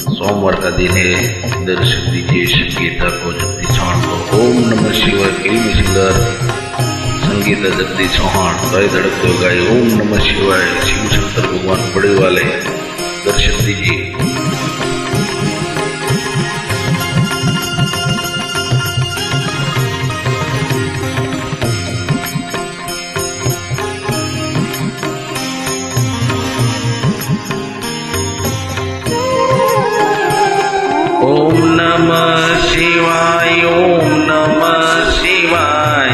सोमवार का दिन है। दर्शन दीजिए संगीता को जगदीश चौहान को। ओम नमः शिवाय फिल्मी सिंगर संगीता जगदीश चौहान गाय धड़कते हो गाय ओम नमः शिवाय। शिव शंकर भगवान बड़े वाले दर्शन दीजिए। ओम नमः शिवाय ओम नमः शिवाय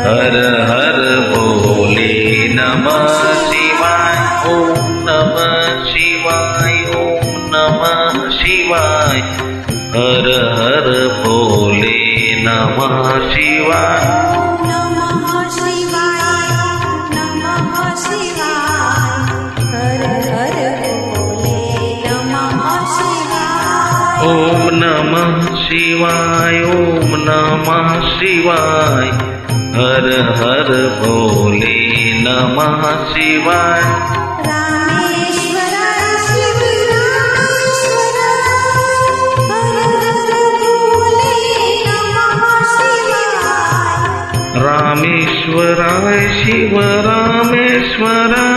हर हर भोले नमः शिवाय। ओम नमः शिवाय ओम नमः शिवाय हर हर भोले नमः शिवाय। ओम नमः शिवाय ओम नमः शिवाय हर हर भोले नमः शिवाय। रामेश्वराय शिव रामेश्वराय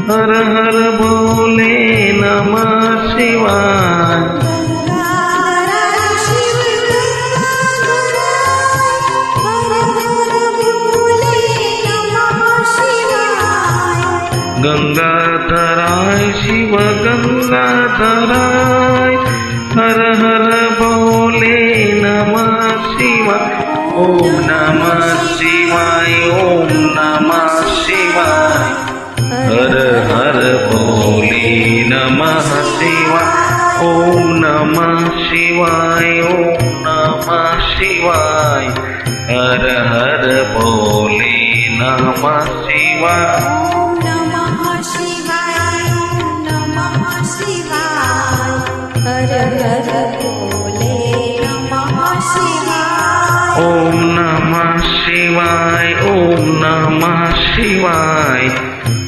हर हर भोले नमः शिवाय। गंगाधराय शिव गंगाधराय हर हर भोले नमः शिवाय। ओम नमः शिवाय ओम नमः शिवाय हर हर भोले नमः शिवाय। ओम नमः शिवाय ओम नमः शिवाय हर हर भोले नमः शिवाय। ओम नमः शिवाय ओम नमः शिवाय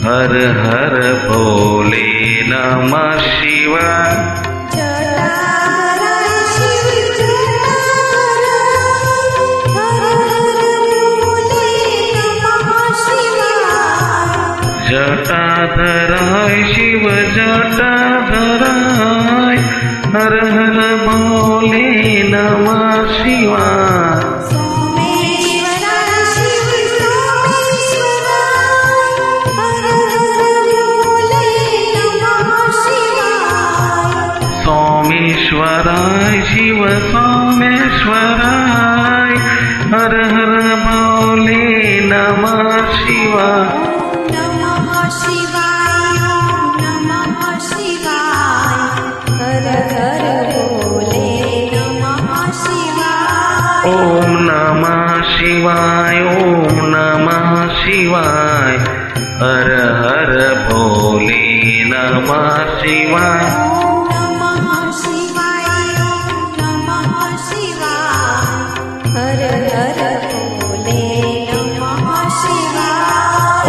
हर हर भोले नमः शिवाय। जटाधराय शिव जटाधराय हर हर भोले नमः शिवाय। सोमेश्वराय शिव सोमेश्वराय हर हर भोले नमः शिवाय। ओम नमः शिवाय ओम नमः शिवाय हर हर भोले नमः शिवाय।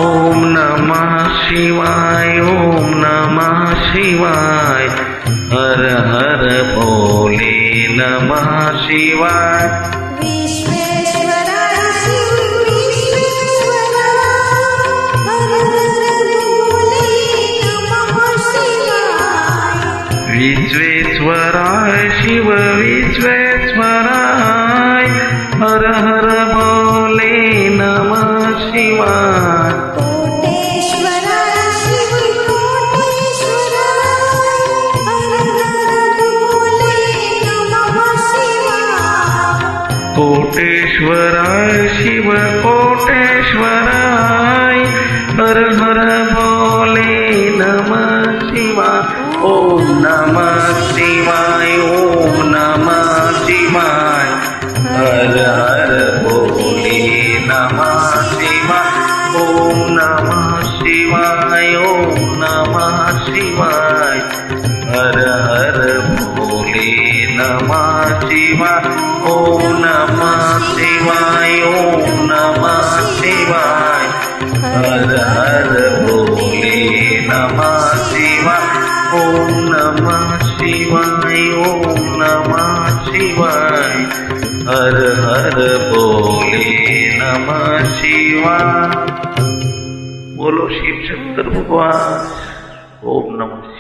ओम नमः शिवाय ओम नमः शिवाय हर हर भोले नमः शिवाय। विश्वेश्वराय शिव विश्वेश्वराय हर हर भोले नमः शिवाय। कोटेश्वराय शिव कोटेश्वराय हर हर भोले नमः शिवाय। ओम नमः शिवाय ओम नमः शिवाय हर हर भोले नमः शिवाय। ओम नमः शिवाय ओम नमः शिवाय हर हर भोले नमः शिवाय। ओम नमः शिवाय ओम नमः शिवाय हर हर भोले नमः शिवाय। ओम नमः शिवाय, ओम नमः शिवाय, हर हर बोले नमः शिवाय। बोलो शिव शंकर भगवान। ओम नमः